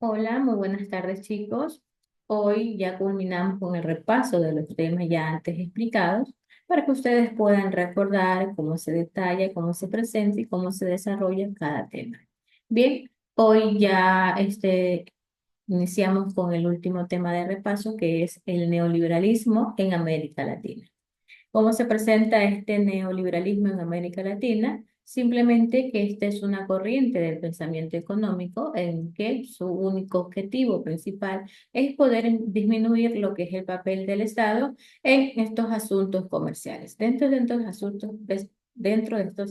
Hola, muy buenas tardes chicos. Hoy ya culminamos con el repaso de los temas ya antes explicados para que ustedes puedan recordar cómo se detalla, cómo se presenta y cómo se desarrolla cada tema. Bien, hoy ya iniciamos con el último tema de repaso que es el neoliberalismo en América Latina. ¿Cómo se presenta este neoliberalismo en América Latina? Simplemente que esta es una corriente del pensamiento económico en que su único objetivo principal es poder disminuir lo que es el papel del Estado en estos asuntos comerciales. Dentro de estos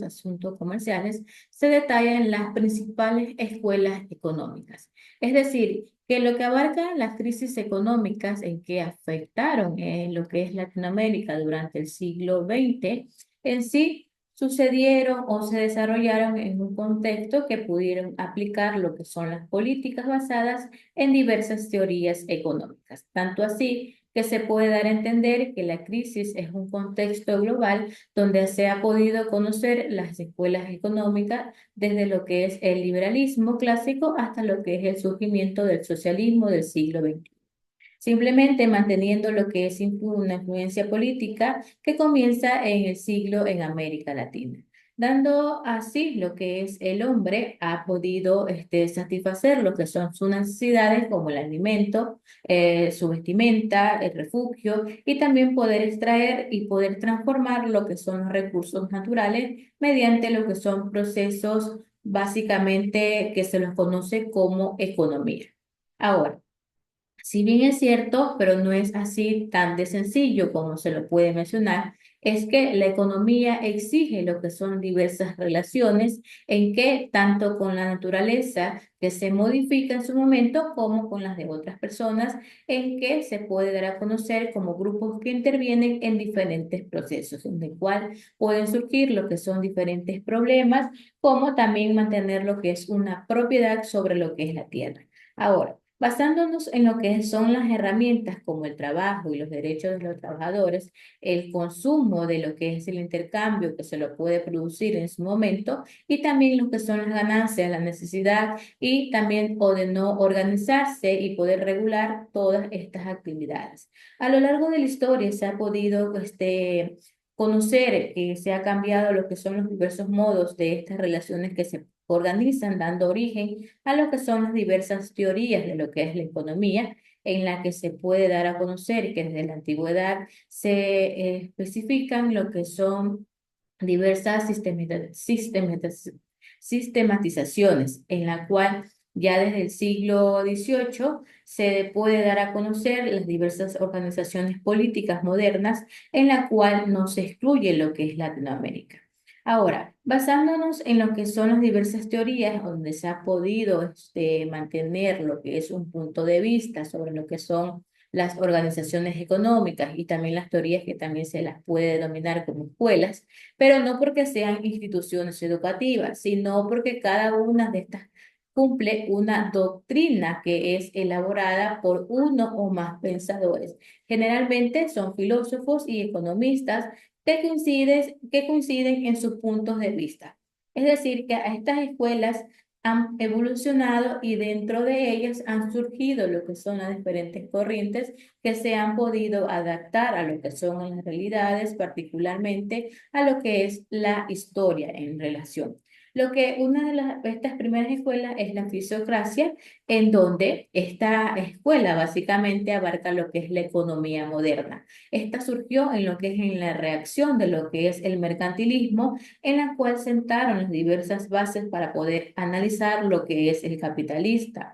asuntos comerciales se detallan las principales escuelas económicas. Es decir, que lo que abarca las crisis económicas en que afectaron en lo que es Latinoamérica durante el siglo XX, en sí sucedieron o se desarrollaron en un contexto que pudieron aplicar lo que son las políticas basadas en diversas teorías económicas. Tanto así que se puede dar a entender que la crisis es un contexto global donde se ha podido conocer las escuelas económicas desde lo que es el liberalismo clásico hasta lo que es el surgimiento del socialismo del siglo XX. Simplemente manteniendo lo que es una influencia política que comienza en el siglo en América Latina. Dando así lo que es el hombre ha podido satisfacer lo que son sus necesidades como el alimento, su vestimenta, el refugio y también poder extraer y poder transformar lo que son los recursos naturales mediante lo que son procesos básicamente que se los conoce como economía. Ahora, si bien es cierto, pero no es así tan de sencillo como se lo puede mencionar, es que la economía exige lo que son diversas relaciones en que tanto con la naturaleza que se modifica en su momento como con las de otras personas en que se puede dar a conocer como grupos que intervienen en diferentes procesos, en el cual pueden surgir lo que son diferentes problemas, como también mantener lo que es una propiedad sobre lo que es la tierra. Ahora, basándonos en lo que son las herramientas como el trabajo y los derechos de los trabajadores, el consumo de lo que es el intercambio que se lo puede producir en su momento y también lo que son las ganancias, la necesidad y también o de no organizarse y poder regular todas estas actividades. A lo largo de la historia se ha podido conocer que se ha cambiado lo que son los diversos modos de estas relaciones que se organizan, dando origen a lo que son las diversas teorías de lo que es la economía, en la que se puede dar a conocer que desde la antigüedad se especifican lo que son diversas sistematizaciones, en la cual ya desde el siglo XVIII se puede dar a conocer las diversas organizaciones políticas modernas, en la cual no se excluye lo que es Latinoamérica. Ahora, basándonos en lo que son las diversas teorías, donde se ha podido mantener lo que es un punto de vista sobre lo que son las organizaciones económicas y también las teorías que también se las puede denominar como escuelas, pero no porque sean instituciones educativas, sino porque cada una de estas cumple una doctrina que es elaborada por uno o más pensadores. Generalmente son filósofos y economistas que coinciden en sus puntos de vista. Es decir, que a estas escuelas han evolucionado y dentro de ellas han surgido lo que son las diferentes corrientes que se han podido adaptar a lo que son las realidades, particularmente a lo que es la historia en relación. Lo que una estas primeras escuelas es la fisiocracia, en donde esta escuela básicamente abarca lo que es la economía moderna. Esta surgió en lo que es en la reacción de lo que es el mercantilismo, en la cual sentaron las diversas bases para poder analizar lo que es el capitalismo,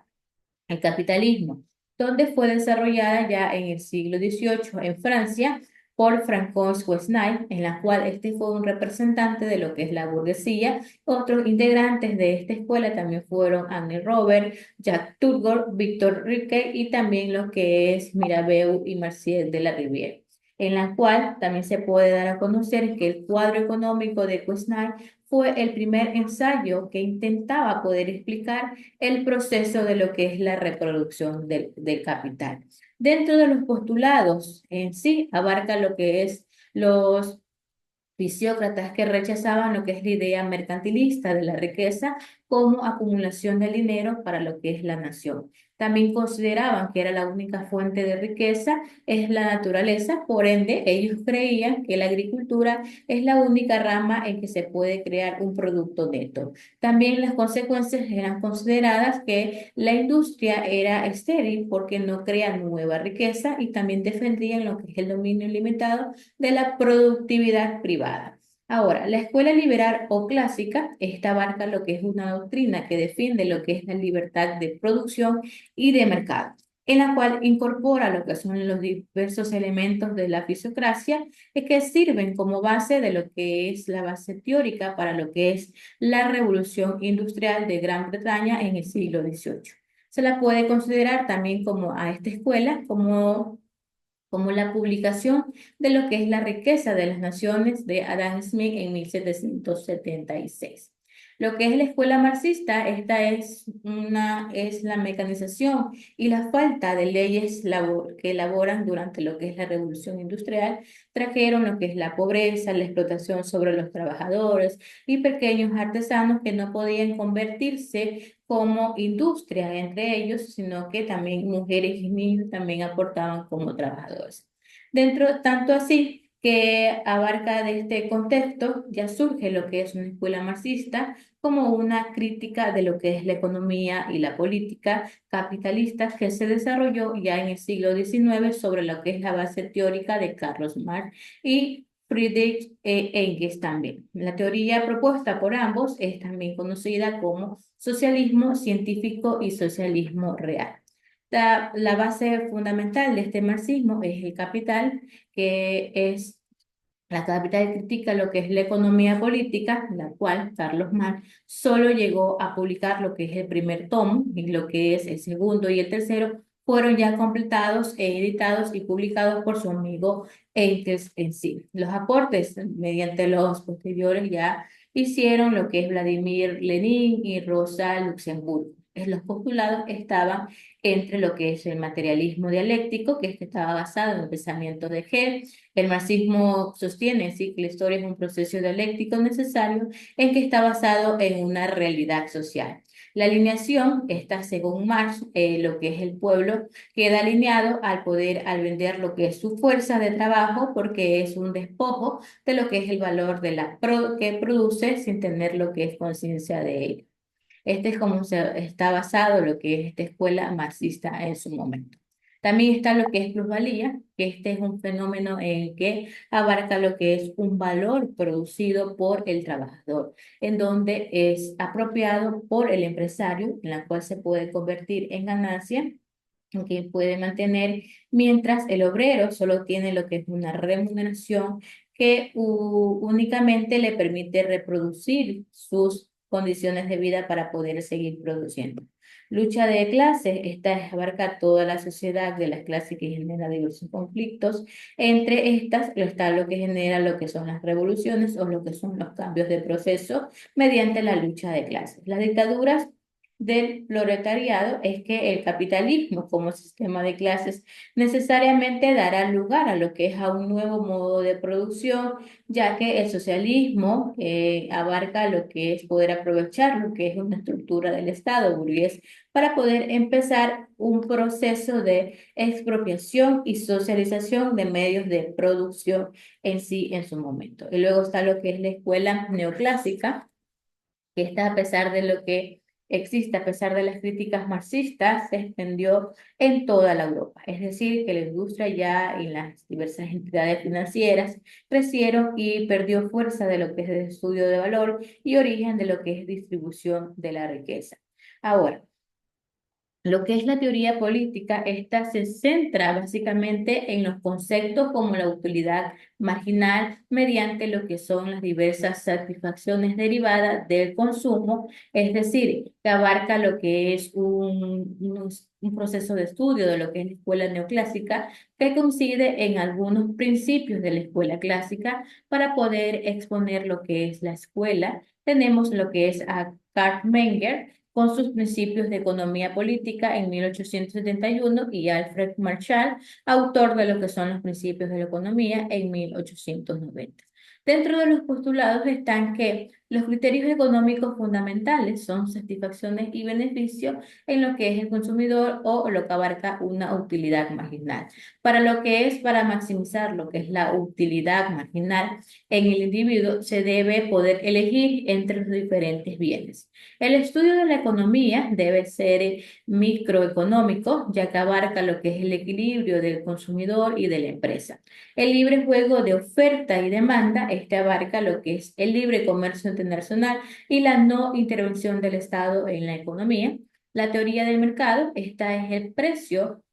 donde fue desarrollada ya en el siglo XVIII en Francia por Francois Quesnay, en la cual este fue un representante de lo que es la burguesía. Otros integrantes de esta escuela también fueron Anne Robert, Jacques Turgot, Victor Riquet y también lo que es Mirabeau y Marcel de la Rivière, en la cual también se puede dar a conocer que el cuadro económico de Quesnay fue el primer ensayo que intentaba poder explicar el proceso de lo que es la reproducción del capital. Dentro de los postulados en sí, abarca lo que es los Fisiócratas que rechazaban lo que es la idea mercantilista de la riqueza como acumulación de dinero para lo que es la nación. También consideraban que era la única fuente de riqueza es la naturaleza, por ende ellos creían que la agricultura es la única rama en que se puede crear un producto neto. También las consecuencias eran consideradas que la industria era estéril porque no crea nueva riqueza y también defendían lo que es el dominio limitado de la productividad privada. Ahora, la escuela liberal o clásica, esta abarca lo que es una doctrina que defiende lo que es la libertad de producción y de mercado, en la cual incorpora lo que son los diversos elementos de la fisiocracia y que sirven como base de lo que es la base teórica para lo que es la revolución industrial de Gran Bretaña en el siglo XVIII. Se la puede considerar también como a esta escuela como la publicación de lo que es la riqueza de las naciones de Adam Smith en 1776. Lo que es la escuela marxista, es la mecanización y la falta de leyes que elaboran durante lo que es la revolución industrial, trajeron lo que es la pobreza, la explotación sobre los trabajadores y pequeños artesanos que no podían convertirse como industria entre ellos, sino que también mujeres y niños también aportaban como trabajadores. Dentro, tanto así que abarca de este contexto, ya surge lo que es una escuela marxista como una crítica de lo que es la economía y la política capitalista que se desarrolló ya en el siglo XIX sobre lo que es la base teórica de Carlos Marx y Friedrich Engels también. La teoría propuesta por ambos es también conocida como socialismo científico y socialismo real. La base fundamental de este marxismo es el capital, que es la capital critica lo que es la economía política, la cual Carlos Marx solo llegó a publicar lo que es el primer tomo y lo que es el segundo y el tercero fueron ya completados, editados y publicados por su amigo Engels en sí. Los aportes mediante los posteriores ya hicieron lo que es Vladimir Lenin y Rosa Luxemburgo. Los postulados estaban entre lo que es el materialismo dialéctico, que este estaba basado en el pensamiento de Hegel. El marxismo sostiene sí, que la historia es un proceso dialéctico necesario en que está basado en una realidad social. La alineación está, según Marx, lo que es el pueblo, queda alineado al poder al vender lo que es su fuerza de trabajo porque es un despojo de lo que es el valor de que produce sin tener lo que es conciencia de ello. Este es como está basado lo que es esta escuela marxista en su momento. También está lo que es plusvalía, que este es un fenómeno en el que abarca lo que es un valor producido por el trabajador, en donde es apropiado por el empresario, en la cual se puede convertir en ganancia, en que puede mantener, mientras el obrero solo tiene lo que es una remuneración que únicamente le permite reproducir sus condiciones de vida para poder seguir produciendo. Lucha de clases, esta abarca toda la sociedad de las clases que genera diversos conflictos. Entre estas está lo que genera lo que son las revoluciones o lo que son los cambios de proceso mediante la lucha de clases. Las dictaduras del proletariado es que el capitalismo como sistema de clases necesariamente dará lugar a lo que es a un nuevo modo de producción, ya que el socialismo abarca lo que es poder aprovechar lo que es una estructura del Estado burgués para poder empezar un proceso de expropiación y socialización de medios de producción en sí en su momento. Y luego está lo que es la escuela neoclásica, que esta, a pesar de lo que existe, a pesar de las críticas marxistas, se extendió en toda la Europa. Es decir, que la industria ya y las diversas entidades financieras crecieron y perdió fuerza de lo que es el estudio de valor y origen de lo que es distribución de la riqueza. Ahora, lo que es la teoría política, esta se centra básicamente en los conceptos como la utilidad marginal mediante lo que son las diversas satisfacciones derivadas del consumo, es decir, que abarca lo que es un proceso de estudio de lo que es la escuela neoclásica, que coincide en algunos principios de la escuela clásica para poder exponer lo que es la escuela. Tenemos lo que es a Karl Menger con sus principios de economía política en 1871 y Alfred Marshall, autor de lo que son los principios de la economía en 1890. Dentro de los postulados están que los criterios económicos fundamentales son satisfacciones y beneficios en lo que es el consumidor o lo que abarca una utilidad marginal. Para lo que es para maximizar lo que es la utilidad marginal en el individuo, se debe poder elegir entre los diferentes bienes. El estudio de la economía debe ser microeconómico, ya que abarca lo que es el equilibrio del consumidor y de la empresa. El libre juego de oferta y demanda, este abarca lo que es el libre comercio internacional y la no intervención del Estado en la economía. La teoría del mercado, esta es el precio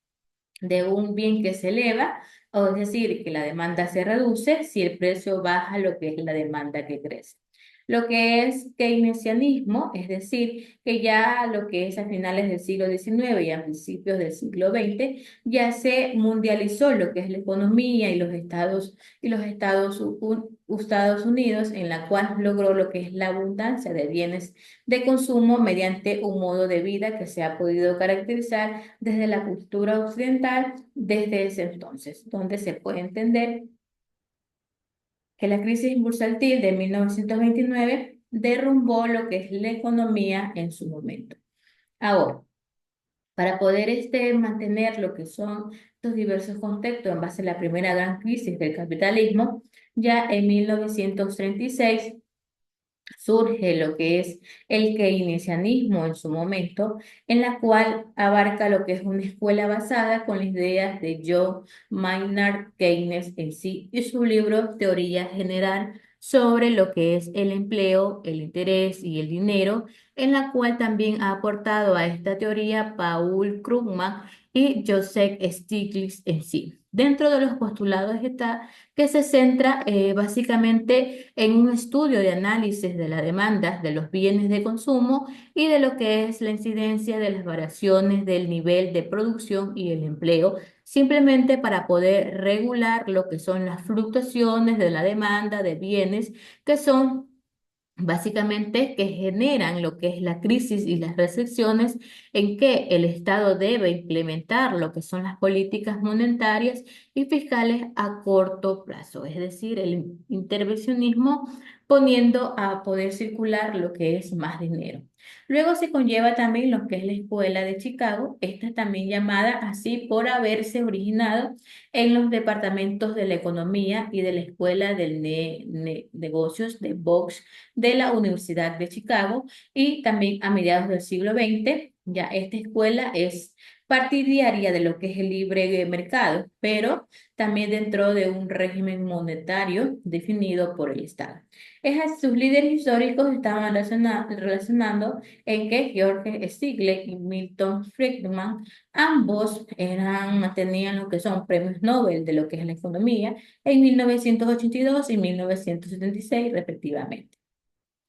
de un bien que se eleva, o es decir, que la demanda se reduce si el precio baja lo que es la demanda que crece. Lo que es keynesianismo, es decir, que ya lo que es a finales del siglo XIX y a principios del siglo XX, ya se mundializó lo que es la economía y los Estados Unidos, en la cual logró lo que es la abundancia de bienes de consumo mediante un modo de vida que se ha podido caracterizar desde la cultura occidental desde ese entonces, donde se puede entender que la crisis bursátil de 1929 derrumbó lo que es la economía en su momento. Ahora, para poder mantener lo que son estos diversos contextos en base a la primera gran crisis del capitalismo, ya en 1936 surge lo que es el keynesianismo en su momento, en la cual abarca lo que es una escuela basada con las ideas de John Maynard Keynes en sí y su libro Teoría General sobre lo que es el empleo, el interés y el dinero, en la cual también ha aportado a esta teoría Paul Krugman y Joseph Stiglitz en sí. Dentro de los postulados está que se centra básicamente en un estudio de análisis de la demanda de los bienes de consumo y de lo que es la incidencia de las variaciones del nivel de producción y el empleo, simplemente para poder regular lo que son las fluctuaciones de la demanda de bienes que son básicamente que generan lo que es la crisis y las restricciones en que el Estado debe implementar lo que son las políticas monetarias y fiscales a corto plazo, es decir, el intervencionismo poniendo a poder circular lo que es más dinero. Luego se conlleva también lo que es la Escuela de Chicago, esta también llamada así por haberse originado en los departamentos de la economía y de la Escuela de Negocios de Box de la Universidad de Chicago y también a mediados del siglo XX, ya esta escuela es partidaria de lo que es el libre mercado, pero también dentro de un régimen monetario definido por el Estado. Sus líderes históricos estaban relacionando en que George Stiglitz y Milton Friedman ambos tenían lo que son premios Nobel de lo que es la economía en 1982 y 1976 respectivamente.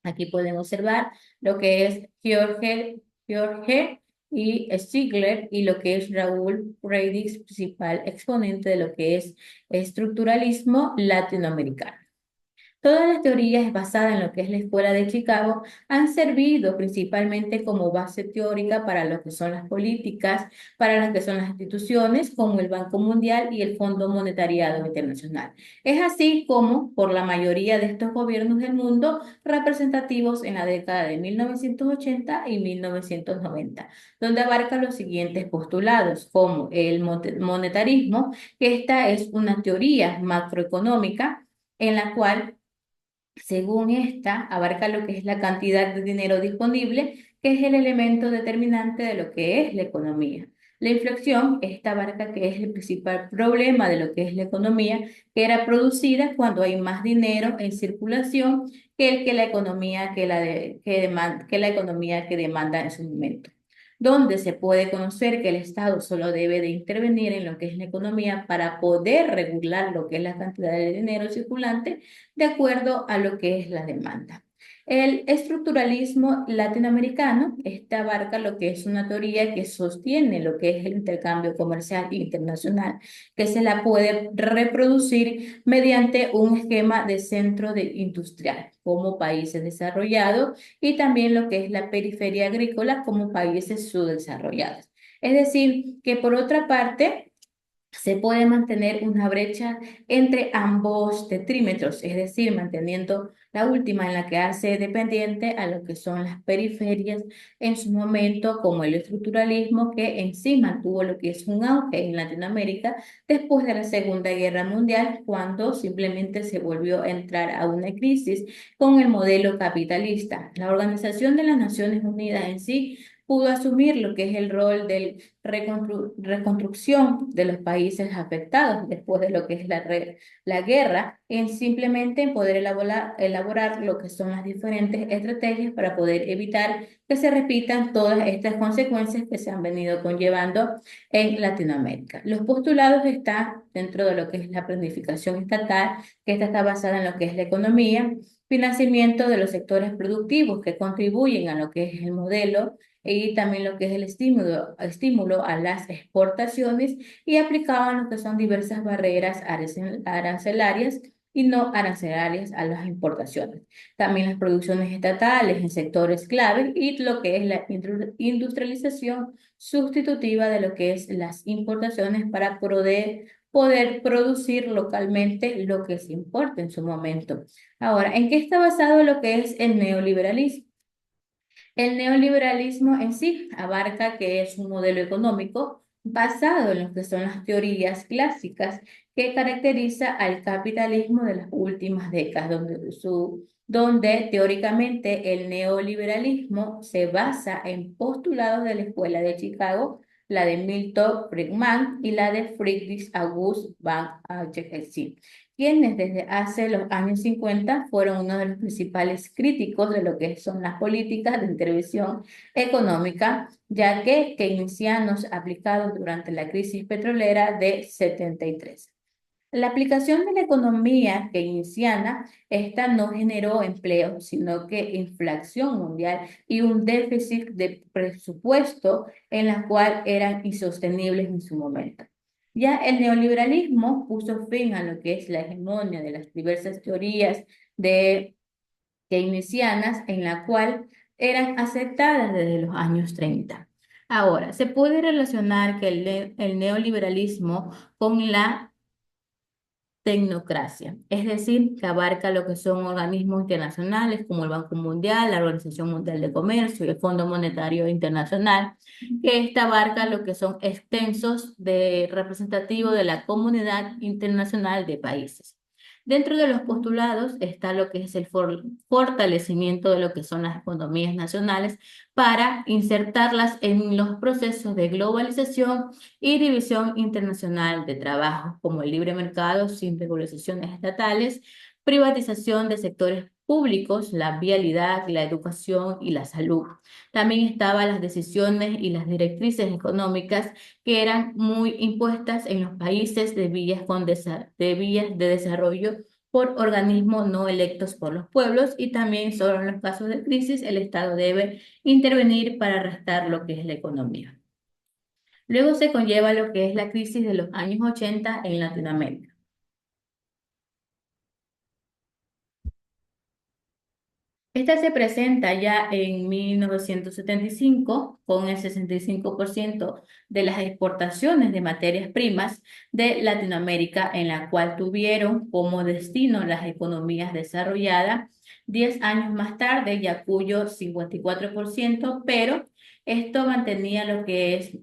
Aquí pueden observar lo que es George y Stigler y lo que es Raúl Radix, principal exponente de lo que es estructuralismo latinoamericano. Todas las teorías basadas en lo que es la Escuela de Chicago han servido principalmente como base teórica para lo que son las políticas, para lo que son las instituciones como el Banco Mundial y el Fondo Monetario Internacional. Es así como por la mayoría de estos gobiernos del mundo representativos en la década de 1980 y 1990, donde abarca los siguientes postulados como el monetarismo, que esta es una teoría macroeconómica en la cual según esta, abarca lo que es la cantidad de dinero disponible, que es el elemento determinante de lo que es la economía. La inflación, esta abarca que es el principal problema de lo que es la economía, que era producida cuando hay más dinero en circulación que el que la economía que la economía que demanda en su momento, donde se puede conocer que el Estado solo debe de intervenir en lo que es la economía para poder regular lo que es la cantidad de dinero circulante de acuerdo a lo que es la demanda. El estructuralismo latinoamericano, esta abarca lo que es una teoría que sostiene lo que es el intercambio comercial internacional, que se la puede reproducir mediante un esquema de centro industrial como países desarrollados y también lo que es la periferia agrícola como países subdesarrollados. Es decir, que por otra parte, se puede mantener una brecha entre ambos tetrímetros, es decir, manteniendo la última en la que hace dependiente a lo que son las periferias en su momento, como el estructuralismo, que encima tuvo lo que es un auge en Latinoamérica después de la Segunda Guerra Mundial, cuando simplemente se volvió a entrar a una crisis con el modelo capitalista. La Organización de las Naciones Unidas en sí pudo asumir lo que es el rol de reconstrucción de los países afectados después de lo que es la guerra, en simplemente en poder elaborar lo que son las diferentes estrategias para poder evitar que se repitan todas estas consecuencias que se han venido conllevando en Latinoamérica. Los postulados están dentro de lo que es la planificación estatal, que esta está basada en lo que es la economía, financiamiento de los sectores productivos que contribuyen a lo que es el modelo y también lo que es el estímulo a las exportaciones y aplicaban lo que son diversas barreras arancelarias y no arancelarias a las importaciones. También las producciones estatales en sectores claves y lo que es la industrialización sustitutiva de lo que es las importaciones para poder producir localmente lo que se importa en su momento. Ahora, ¿en qué está basado lo que es el neoliberalismo? El neoliberalismo en sí abarca que es un modelo económico basado en lo que son las teorías clásicas que caracteriza al capitalismo de las últimas décadas, donde teóricamente el neoliberalismo se basa en postulados de la Escuela de Chicago, la de Milton Friedman y la de Friedrich August von Hayek, quienes desde hace los años 50 fueron uno de los principales críticos de lo que son las políticas de intervención económica, ya que keynesianos aplicados durante la crisis petrolera de 73. La aplicación de la economía keynesiana, esta no generó empleo, sino que inflación mundial y un déficit de presupuesto en la cual eran insostenibles en su momento. Ya el neoliberalismo puso fin a lo que es la hegemonía de las diversas teorías de keynesianas en la cual eran aceptadas desde los años 30. Ahora, se puede relacionar que el neoliberalismo con la tecnocracia, es decir, que abarca lo que son organismos internacionales como el Banco Mundial, la Organización Mundial de Comercio y el Fondo Monetario Internacional, que esta abarca lo que son extensos de representativos de la comunidad internacional de países. Dentro de los postulados está lo que es el fortalecimiento de lo que son las economías nacionales para insertarlas en los procesos de globalización y división internacional de trabajo, como el libre mercado sin regulaciones estatales, privatización de sectores públicos, la vialidad, la educación y la salud. También estaban las decisiones y las directrices económicas que eran muy impuestas en los países de vías de desarrollo por organismos no electos por los pueblos y también solo en los casos de crisis el Estado debe intervenir para restar lo que es la economía. Luego se conlleva lo que es la crisis de los años 80 en Latinoamérica. Esta se presenta ya en 1975 con el 65% de las exportaciones de materias primas de Latinoamérica, en la cual tuvieron como destino las economías desarrolladas. 10 años más tarde, ya cuyo 54%, pero esto mantenía lo que es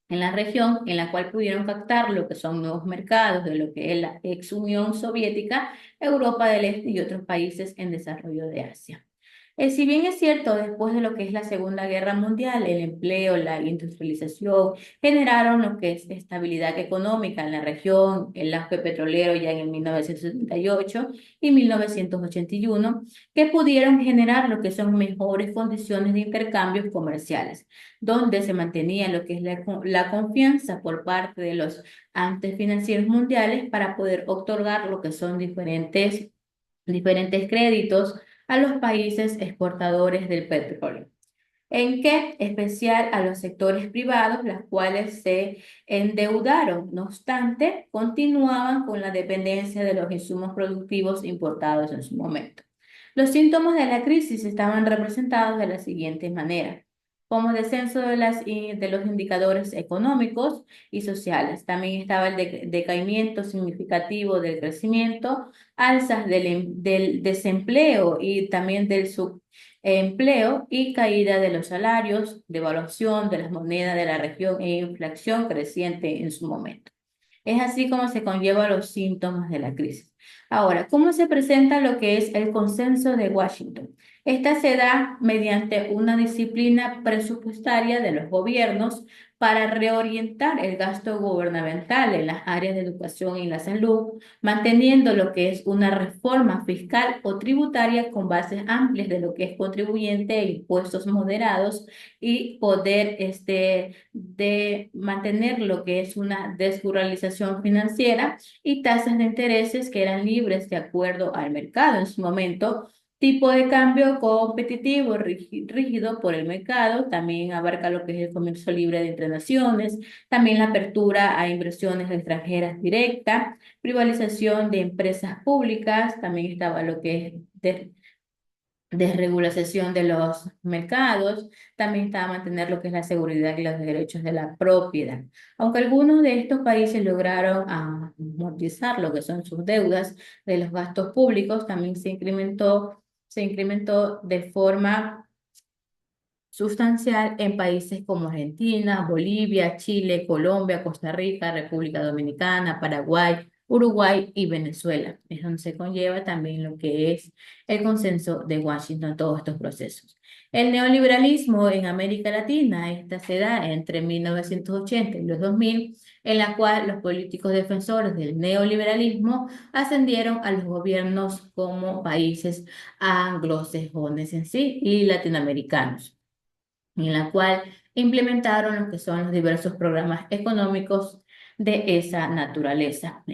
en la región en la cual pudieron captar lo que son nuevos mercados de lo que es la ex Unión Soviética, Europa del Este y otros países en desarrollo de Asia. Si bien es cierto, después de lo que es la Segunda Guerra Mundial, el empleo, la industrialización generaron lo que es estabilidad económica en la región, el auge petrolero ya en el 1978 y 1981, que pudieron generar lo que son mejores condiciones de intercambios comerciales, donde se mantenía lo que es la confianza por parte de los entes financieros mundiales para poder otorgar lo que son diferentes créditos a los países exportadores del petróleo. ¿En qué? Especial a los sectores privados, las cuales se endeudaron. No obstante, continuaban con la dependencia de los insumos productivos importados en su momento. Los síntomas de la crisis estaban representados de la siguiente manera. como descenso de los indicadores económicos y sociales. También estaba el decaimiento significativo del crecimiento, alzas del desempleo y también del subempleo y caída de los salarios, devaluación de las monedas de la región e inflación creciente en su momento. Es así como se conlleva los síntomas de la crisis. Ahora, ¿cómo se presenta lo que es el consenso de Washington? Esta se da mediante una disciplina presupuestaria de los gobiernos para reorientar el gasto gubernamental en las áreas de educación y la salud, manteniendo lo que es una reforma fiscal o tributaria con bases amplias de lo que es contribuyente e impuestos moderados y poder de mantener lo que es una desburalización financiera y tasas de intereses que eran libres de acuerdo al mercado en su momento. Tipo de cambio competitivo rígido por el mercado, también abarca lo que es el comercio libre de entre naciones, también la apertura a inversiones extranjeras directas, privatización de empresas públicas, también estaba lo que es desregulación de los mercados, también estaba mantener lo que es la seguridad y los derechos de la propiedad. Aunque algunos de estos países lograron amortizar lo que son sus deudas de los gastos públicos, también se incrementó de forma sustancial en países como Argentina, Bolivia, Chile, Colombia, Costa Rica, República Dominicana, Paraguay, Uruguay y Venezuela. Es donde se conlleva también lo que es el consenso de Washington, todos estos procesos. El neoliberalismo en América Latina, esta se da entre 1980 y los 2000, en la cual los políticos defensores del neoliberalismo ascendieron a los gobiernos como países anglosajones en sí y latinoamericanos en la cual implementaron lo que son los diversos programas económicos de esa naturaleza.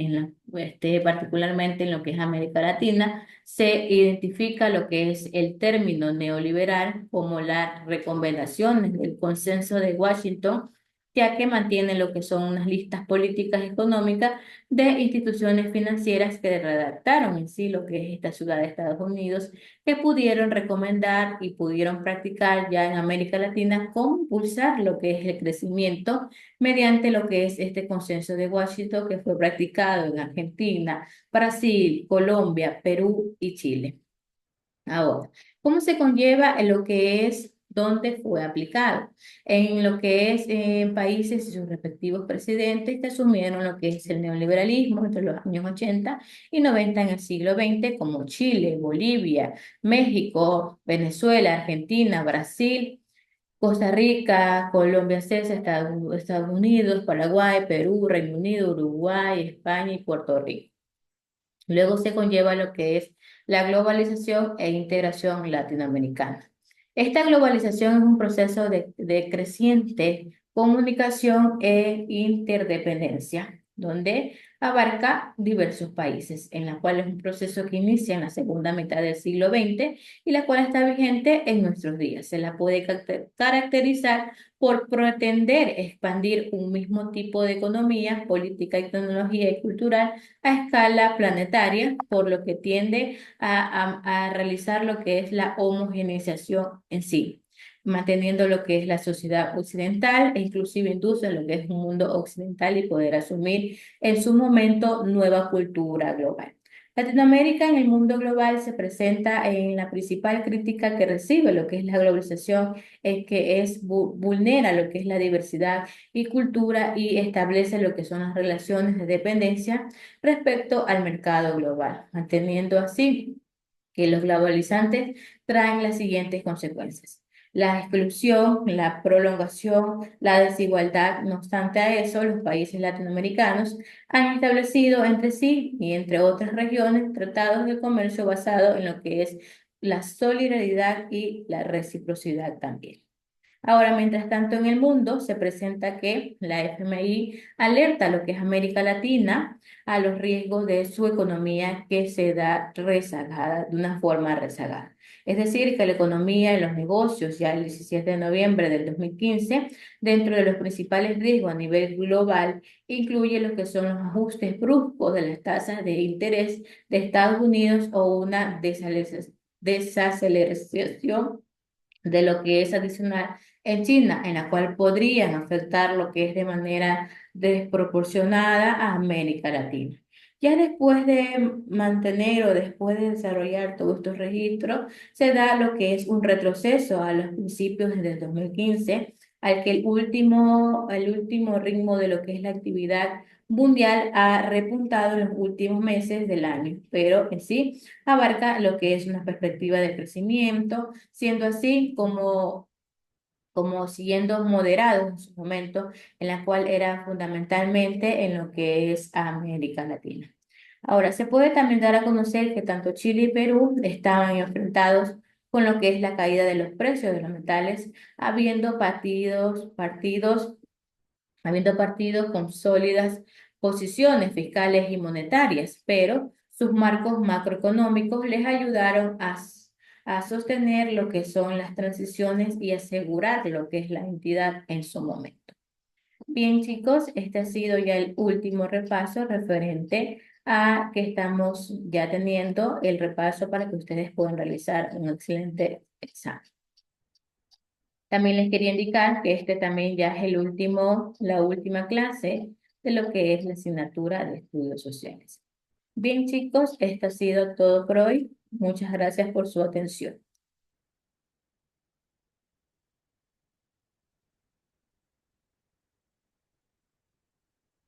Particularmente en lo que es América Latina, se identifica lo que es el término neoliberal como las recomendaciones del consenso de Washington, ya que mantiene lo que son unas listas políticas económicas de instituciones financieras que redactaron en sí lo que es esta ciudad de Estados Unidos que pudieron recomendar y pudieron practicar ya en América Latina cómo impulsar lo que es el crecimiento mediante lo que es este consenso de Washington que fue practicado en Argentina, Brasil, Colombia, Perú y Chile. Ahora, ¿cómo se conlleva en lo que es dónde fue aplicado? En lo que es en países y sus respectivos presidentes que asumieron lo que es el neoliberalismo entre los años 80 y 90 en el siglo XX, como Chile, Bolivia, México, Venezuela, Argentina, Brasil, Costa Rica, Colombia, CESA, Estados Unidos, Paraguay, Perú, Reino Unido, Uruguay, España y Puerto Rico. Luego se conlleva lo que es la globalización e integración latinoamericana. Esta globalización es un proceso de creciente comunicación e interdependencia, donde abarca diversos países, en la cual es un proceso que inicia en la segunda mitad del siglo XX y la cual está vigente en nuestros días. Se la puede caracterizar por pretender expandir un mismo tipo de economía, política y tecnología y cultural a escala planetaria, por lo que tiende a realizar lo que es la homogeneización en sí, manteniendo lo que es la sociedad occidental e inclusive induce a lo que es un mundo occidental y poder asumir en su momento nueva cultura global. Latinoamérica en el mundo global se presenta en la principal crítica que recibe lo que es la globalización, es que vulnera lo que es la diversidad y cultura y establece lo que son las relaciones de dependencia respecto al mercado global, manteniendo así que los globalizantes traen las siguientes consecuencias. La exclusión, la prolongación, la desigualdad. No obstante a eso, los países latinoamericanos han establecido entre sí y entre otras regiones tratados de comercio basados en lo que es la solidaridad y la reciprocidad también. Ahora, mientras tanto, en el mundo se presenta que la FMI alerta a lo que es América Latina a los riesgos de su economía que se da rezagada, de una forma rezagada. Es decir, que la economía y los negocios, ya el 17 de noviembre del 2015, dentro de los principales riesgos a nivel global, incluye lo que son los ajustes bruscos de las tasas de interés de Estados Unidos o una desaceleración de lo que es adicional en China, en la cual podrían afectar lo que es de manera desproporcionada a América Latina. Ya después de mantener o después de desarrollar todos estos registros, se da lo que es un retroceso a los principios desde el 2015, al que el último ritmo de lo que es la actividad mundial ha repuntado en los últimos meses del año, pero en sí abarca lo que es una perspectiva de crecimiento, siendo así como siguiendo moderados en su momento, en la cual era fundamentalmente en lo que es América Latina. Ahora, se puede también dar a conocer que tanto Chile y Perú estaban enfrentados con lo que es la caída de los precios de los metales, habiendo partidos con sólidas posiciones fiscales y monetarias, pero sus marcos macroeconómicos les ayudaron a sostener lo que son las transiciones y asegurar lo que es la entidad en su momento. Bien, chicos, este ha sido ya el último repaso referente a que estamos ya teniendo el repaso para que ustedes puedan realizar un excelente examen. También les quería indicar que este también ya es la última clase de lo que es la asignatura de estudios sociales. Bien, chicos, esto ha sido todo por hoy. Muchas gracias por su atención.